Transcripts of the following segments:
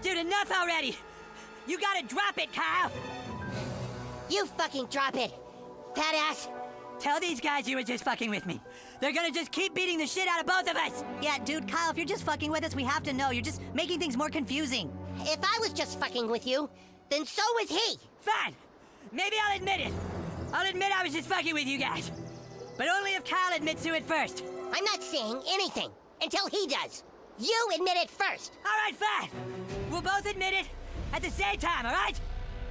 Dude, enough already! You gotta drop it, Kyle! You fucking drop it, fat ass! Tell these guys you were just fucking with me. They're gonna just keep beating the shit out of both of us! Yeah, dude, Kyle, if you're just fucking with us, we have to know. You're just making things more confusing. If I was just fucking with you, then so was he! Fine! Maybe I'll admit it. I'll admit I was just fucking with you guys. But only if Kyle admits to it first. I'm not saying anything until he does. You admit it first! Alright, fine! We'll both admit it at the same time, alright?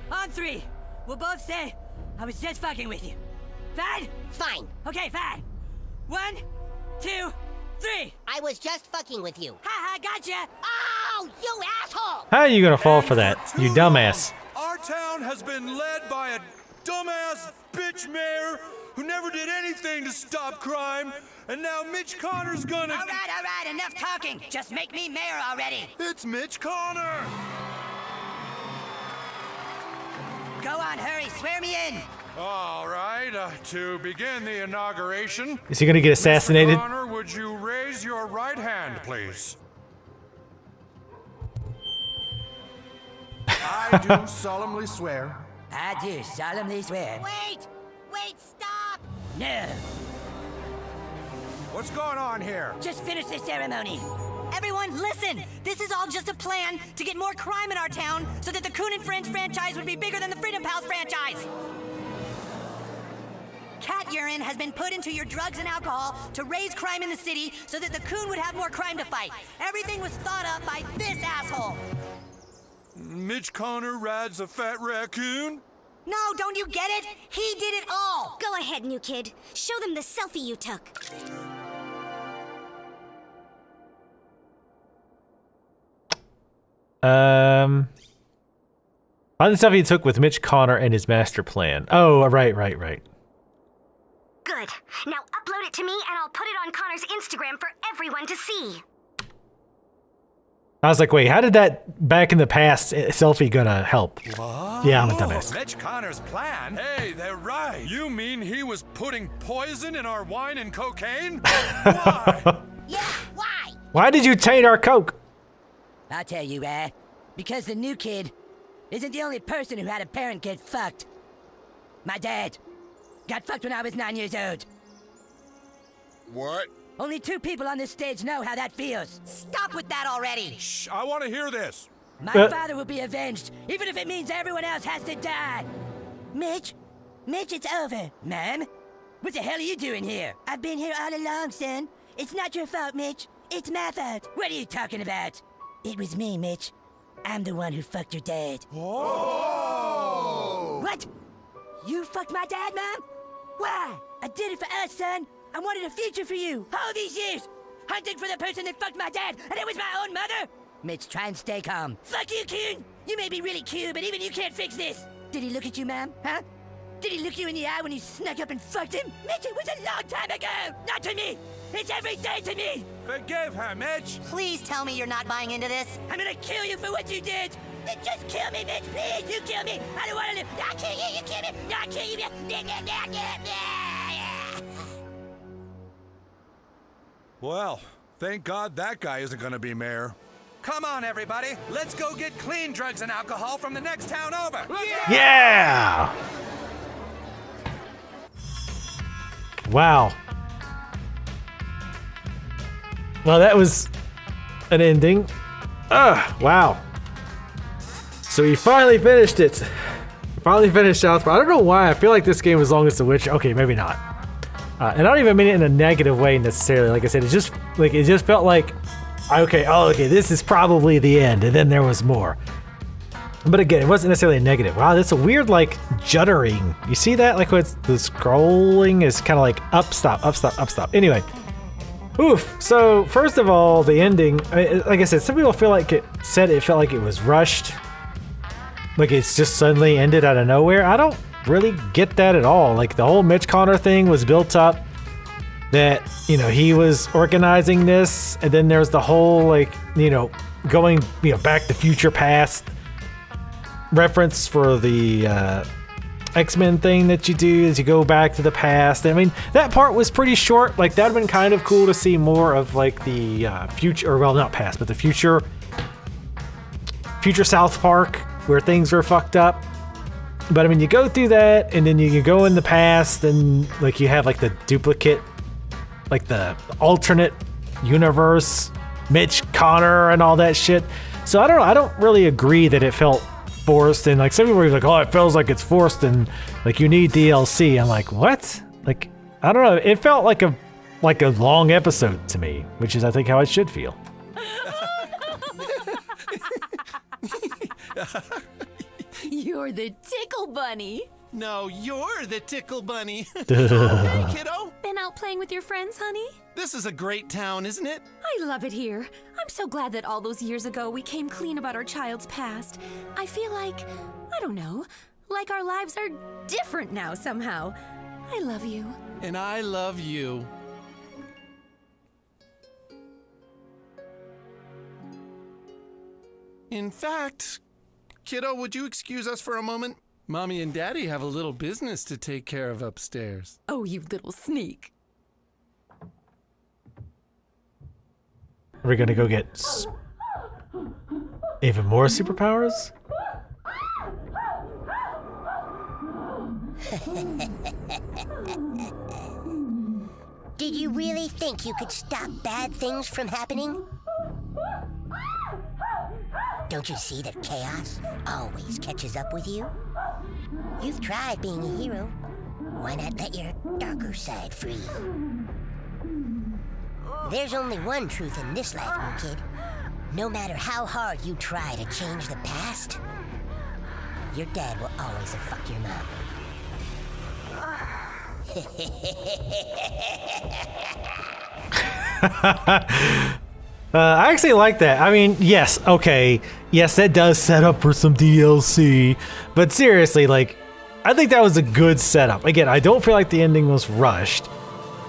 On 3, we'll both say, I was just fucking with you. Fine? Fine. Okay, fine. 1, 2, 3. I was just fucking with you. Ha, gotcha! Oh, you asshole! How are you gonna fall for that, you dumbass? Our town has been led by a dumbass bitch mayor who never did anything to stop crime, and now Mitch Connor's gonna... All right, enough talking. Just make me mayor already. It's Mitch Connor! Go on, hurry, swear me in. All right, to begin the inauguration... Is he gonna get assassinated? Mr. Connor, would you raise your right hand, please? I do solemnly swear. I do solemnly swear. Wait, stop! No. What's going on here? Just finish the ceremony. Everyone, listen! This is all just a plan to get more crime in our town so that the Coon and Friends franchise would be bigger than the Freedom Pals franchise! Cat urine has been put into your drugs and alcohol to raise crime in the city so that the Coon would have more crime to fight. Everything was thought up by this asshole! Mitch Connor rides a fat raccoon? No, don't you get it? He did it all! Go ahead, new kid. Show them the selfie you took. On the stuff he took with Mitch Connor and his master plan. Oh, right. Good. Now upload it to me and I'll put it on Connor's Instagram for everyone to see. I was like, wait, how did that back in the past selfie gonna help? What? Yeah, I'm a dumbass. Mitch Connor's plan? Hey, they're right. You mean he was putting poison in our wine and cocaine? Why? Yeah, why? Why did you taint our Coke? I'll tell you, because the new kid isn't the only person who had a parent get fucked. My dad got fucked when I was 9 years old. What? Only 2 people on this stage know how that feels. Stop with that already! Shh, I want to hear this. My father will be avenged, even if it means everyone else has to die. Mitch, it's over. Ma'am, what the hell are you doing here? I've been here all along, son. It's not your fault, Mitch. It's my fault. What are you talking about? It was me, Mitch. I'm the one who fucked your dad. Oh! What? You fucked my dad, Mom? Why? I did it for us, son. I wanted a future for you. All these years. Hunting for the person that fucked my dad, and it was my own mother. Mitch, try and stay calm. Fuck you, Coon. You may be really cute, but even you can't fix this. Did he look at you, Mom? Huh? Did he look you in the eye when you snuck up and fucked him? Mitch, it was a long time ago. Not to me. It's every day to me. Forgive her, Mitch. Please tell me you're not buying into this. I'm gonna kill you for what you did. Just kill me, Mitch, please. You kill me. I don't want to live. I'll kill you. You kill me. I'll kill you. Well, thank God that guy isn't gonna be mayor. Come on, everybody. Let's go get clean drugs and alcohol from the next town over. Yeah! Wow. Well, that was an ending. Wow. So we finally finished it. Finally finished South Park. I don't know why. I feel like this game was long as The Witcher. Okay, maybe not. And I don't even mean it in a negative way necessarily. Like I said, it just felt like, okay, this is probably the end, and then there was more. But again, it wasn't necessarily a negative. Wow, that's a weird like juddering. You see that? Like when the scrolling is kind of like up, stop, up, stop, up, stop. Anyway, oof. So first of all, the ending. Like I said, some people feel like it felt like it was rushed. Like it's just suddenly ended out of nowhere. I don't really get that at all. Like the whole Mitch Connor thing was built up that, he was organizing this, and then there's the whole going, back to future past reference for the X-Men thing that you do as you go back to the past. I mean, that part was pretty short. Like that would have been kind of cool to see more of like the future, or well, not past, but the future future South Park where things were fucked up. But I mean, you go through that, and then you can go in the past, and like you have like the duplicate, like the alternate universe, Mitch Connor, and all that shit. So I don't know. I don't really agree that it felt forced, and like some people are like, oh, it feels like it's forced, and like you need DLC. I'm like, what? Like, I don't know. It felt like a long episode to me, which is I think how it should feel. You're the tickle bunny. No, you're the tickle bunny. Hey, kiddo. Been out playing with your friends, honey? This is a great town, isn't it? I love it here. I'm so glad that all those years ago we came clean about our child's past. I feel like, I don't know, like our lives are different now somehow. I love you. And I love you. In fact, kiddo, would you excuse us for a moment? Mommy and Daddy have a little business to take care of upstairs. Oh, you little sneak. We're gonna go get even more superpowers? Did you really think you could stop bad things from happening? Don't you see that chaos always catches up with you? You've tried being a hero. Why not let your darker side free? There's only one truth in this life, new kid. No matter how hard you try to change the past, your dad will always have fucked your mom. I actually like that. I mean, yes, okay. Yes, that does set up for some DLC. But seriously, like, I think that was a good setup. Again, I don't feel like the ending was rushed.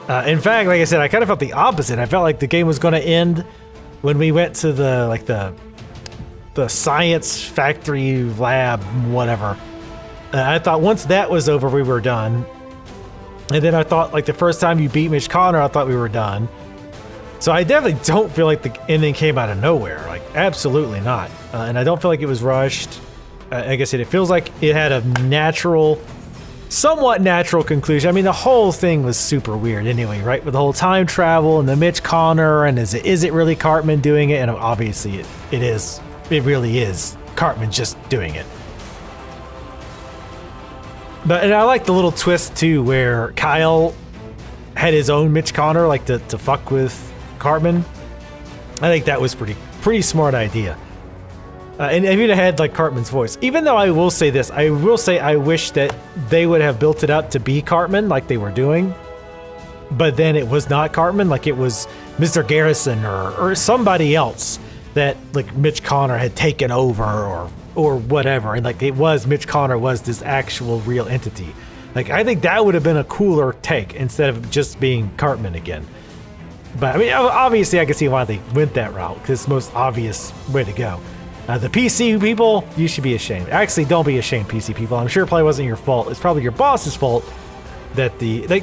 In fact, like I said, I kind of felt the opposite. I felt like the game was going to end when we went to the science factory lab, whatever. I thought once that was over, we were done. And then I thought, like, the first time you beat Mitch Connor, I thought we were done. So I definitely don't feel like the ending came out of nowhere. Like, absolutely not. And I don't feel like it was rushed. Like I said, it feels like it had a natural, somewhat natural conclusion. I mean, the whole thing was super weird anyway, right? With the whole time travel and the Mitch Connor, and is it really Cartman doing it? And obviously it is. It really is Cartman just doing it. And I like the little twist too, where Kyle had his own Mitch Connor, like to fuck with Cartman. I think that was pretty smart idea. And even had like Cartman's voice. Even though I will say this, I wish that they would have built it up to be Cartman like they were doing. But then it was not Cartman, like it was Mr. Garrison or somebody else that like Mitch Connor had taken over or whatever. And like it was Mitch Connor was this actual real entity. Like I think that would have been a cooler take instead of just being Cartman again. But I mean, obviously I can see why they went that route because it's the most obvious way to go. The PC people, you should be ashamed. Actually, don't be ashamed, PC people. I'm sure it probably wasn't your fault. It's probably your boss's fault that the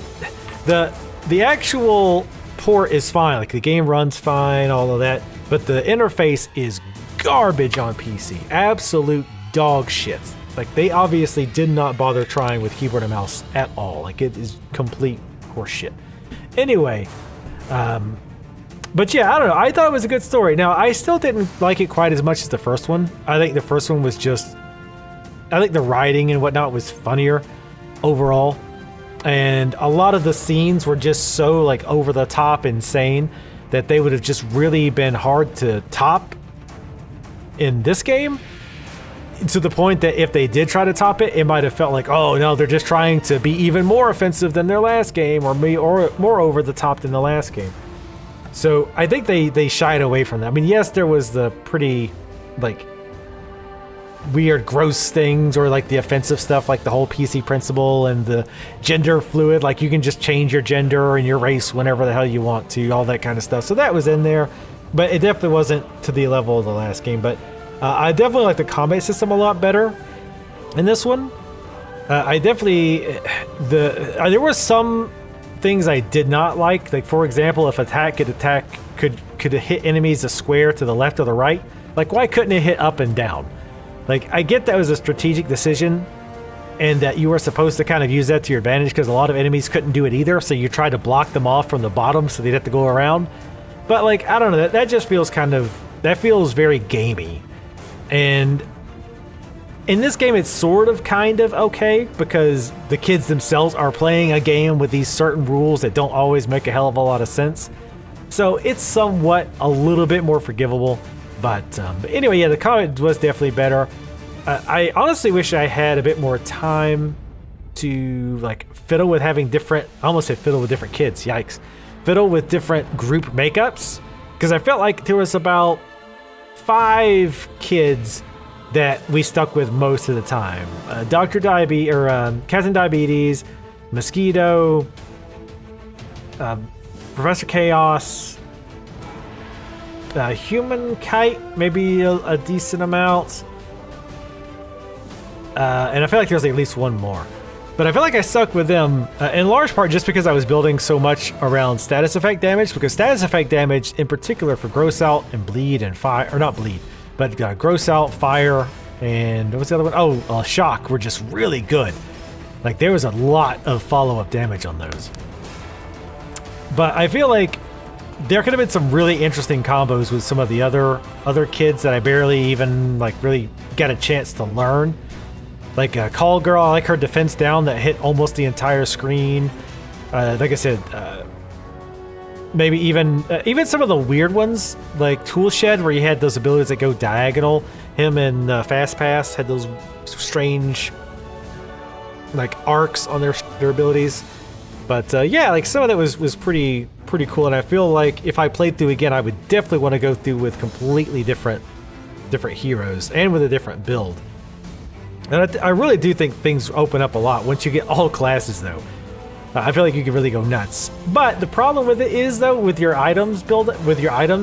actual port is fine. Like the game runs fine, all of that. But the interface is garbage on PC. Absolute dog shit. Like they obviously did not bother trying with keyboard and mouse at all. Like it is complete horseshit. Anyway, but yeah, I don't know. I thought it was a good story. Now, I still didn't like it quite as much as the first one. I think the first one was just... I think the writing and whatnot was funnier overall. And a lot of the scenes were just so, like, over-the-top insane that they would have just really been hard to top in this game. To the point that if they did try to top it, it might have felt like, oh, no, they're just trying to be even more offensive than their last game or more over-the-top than the last game. So I think they shied away from that. I mean, yes, there was the pretty, like, weird, gross things or, like, the offensive stuff, like the whole PC principle and the gender fluid. Like, you can just change your gender and your race whenever the hell you want to, all that kind of stuff. So that was in there, but it definitely wasn't to the level of the last game. But I definitely like the combat system a lot better in this one. I definitely... there was some... things I did not like for example, if attack could hit enemies a square to the left or the right, Like, why couldn't it hit up and down? Like, I get that was a strategic decision and that you were supposed to kind of use that to your advantage because a lot of enemies couldn't do it either, so you tried to block them off from the bottom so they'd have to go around. But, like, I don't know, that just feels that feels very gamey. And in this game, it's sort of kind of okay because the kids themselves are playing a game with these certain rules that don't always make a hell of a lot of sense. So it's somewhat a little bit more forgivable. But anyway, yeah, the combat was definitely better. I honestly wish I had a bit more time to like fiddle with having different, I almost said fiddle with different kids, yikes. Fiddle with different group makeups. Because I felt like there was about 5 kids that we stuck with most of the time. Captain Diabetes, Mosquito, Professor Chaos, Human Kite, maybe a decent amount. And I feel like there's at least one more. But I feel like I stuck with them in large part just because I was building so much around status effect damage, because status effect damage in particular for gross out and bleed and fire, or not bleed, but gross out, fire, and what was the other one? Oh, shock were just really good. Like there was a lot of follow-up damage on those. But I feel like there could have been some really interesting combos with some of the other kids that I barely even like really got a chance to learn. Like Call Girl, I like her defense down that hit almost the entire screen. Like I said, maybe even some of the weird ones, like Toolshed, where you had those abilities that go diagonal. Him and Fast Pass had those strange like arcs on their abilities. But yeah, like some of that was pretty cool, and I feel like if I played through again, I would definitely want to go through with completely different heroes and with a different build. And I really do think things open up a lot once you get all classes, though. I feel like you can really go nuts. But the problem with it is, though, with your items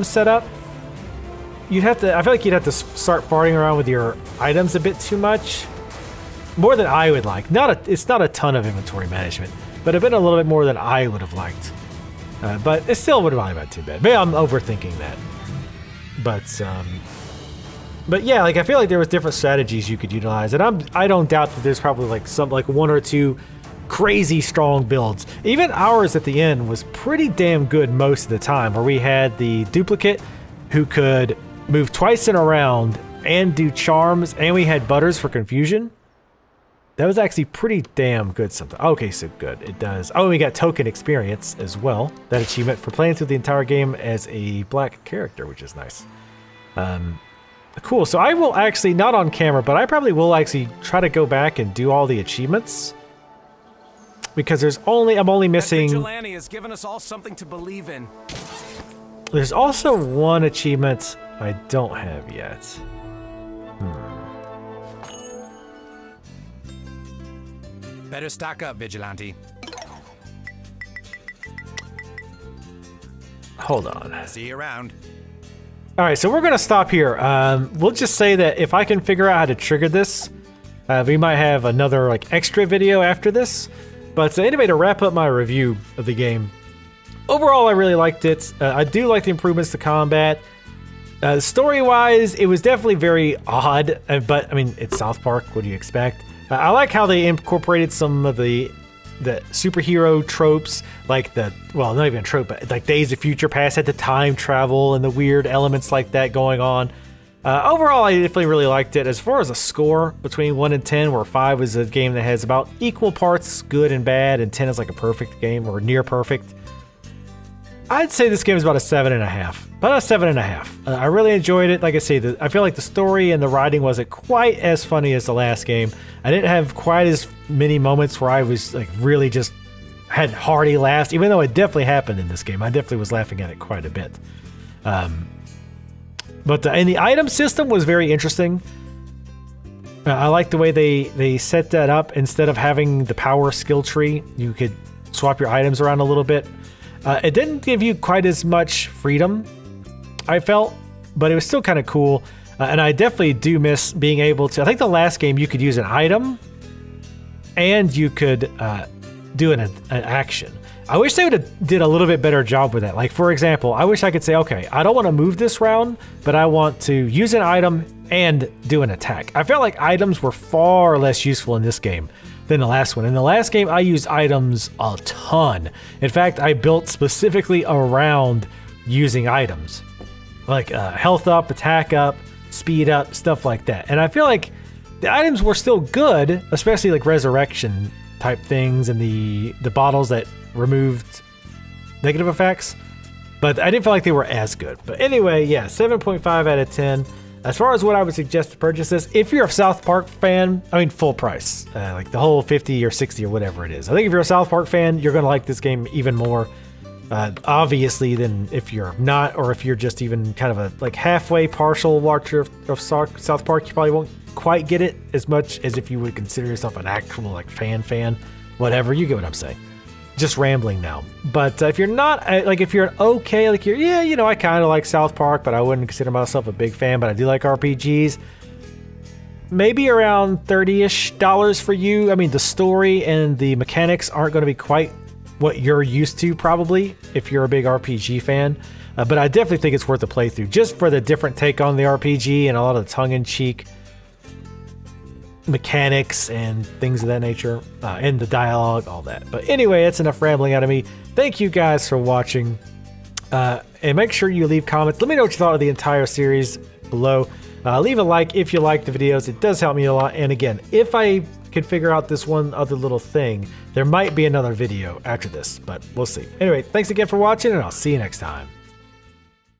set up, I feel like you'd have to start farting around with your items a bit too much. More than I would like. It's not a ton of inventory management, but a bit a little bit more than I would have liked. But it still wouldn't have been too bad. Maybe I'm overthinking that. But yeah, like I feel like there was different strategies you could utilize, and I don't doubt that there's probably like one or two crazy strong builds. Even ours at the end was pretty damn good most of the time, where we had the duplicate who could move twice in a round and do charms, and we had Butters for confusion. That was actually pretty damn good something. Okay, so good. It does. Oh, and we got token experience as well. That achievement for playing through the entire game as a black character, which is nice. Cool. So I will actually, not on camera, but I probably will actually try to go back and do all the achievements. Because I'm only missing... That vigilante has given us all something to believe in. There's also one achievement I don't have yet. Better stock up, Vigilante. Hold on. See you around. All right, so we're going to stop here. We'll just say that if I can figure out how to trigger this, we might have another like extra video after this. But anyway, to wrap up my review of the game, overall, I really liked it. I do like the improvements to combat. Story-wise, it was definitely very odd, but I mean, it's South Park. What do you expect? I like how they incorporated some of the superhero tropes, like not even a trope, but like Days of Future Past had the time travel and the weird elements like that going on. Overall, I definitely really liked it. As far as a score between 1 and 10, where 5 is a game that has about equal parts good and bad, and 10 is like a perfect game or near perfect, I'd say this game is about a 7.5. About a 7.5. I really enjoyed it. Like I say, I feel like the story and the writing wasn't quite as funny as the last game. I didn't have quite as many moments where I was like really just had hearty laughs, even though it definitely happened in this game. I definitely was laughing at it quite a bit. But and the item system was very interesting. I like the way they set that up. Instead of having the power skill tree, you could swap your items around a little bit. It didn't give you quite as much freedom, I felt, but it was still kind of cool. And I definitely do miss being able to... I think the last game you could use an item and you could do an action. I wish they would have did a little bit better job with that. Like, for example, I wish I could say, okay, I don't want to move this round, but I want to use an item and do an attack. I felt like items were far less useful in this game than the last one. In the last game, I used items a ton. In fact, I built specifically around using items. Like health up, attack up, speed up, stuff like that. And I feel like the items were still good, especially like resurrection type things and the bottles that removed negative effects, but I didn't feel like they were as good. But anyway, yeah, 7.5 out of 10. As far as what I would suggest to purchase this, if you're a South Park fan, I mean full price, like the whole 50 or 60 or whatever it is. I think if you're a South Park fan, you're gonna like this game even more, obviously, than if you're not, or if you're just even kind of a like halfway partial watcher of South Park, you probably won't quite get it as much as if you would consider yourself an actual like fan, whatever, you get what I'm saying. Just rambling now. But if you're not, like if you're an okay, like yeah, you know, I kind of like South Park, but I wouldn't consider myself a big fan, but I do like RPGs. Maybe around $30-ish for you. I mean, the story and the mechanics aren't going to be quite what you're used to probably if you're a big RPG fan. But I definitely think it's worth a playthrough just for the different take on the RPG and a lot of the tongue-in-cheek mechanics and things of that nature, and the dialogue, all that. But anyway, that's enough rambling out of me. Thank you guys for watching, and make sure you leave comments. Let me know what you thought of the entire series below. Leave a like if you like the videos. It does help me a lot. And again, if I can figure out this one other little thing, there might be another video after this, but we'll see. Anyway, thanks again for watching, and I'll see you next time.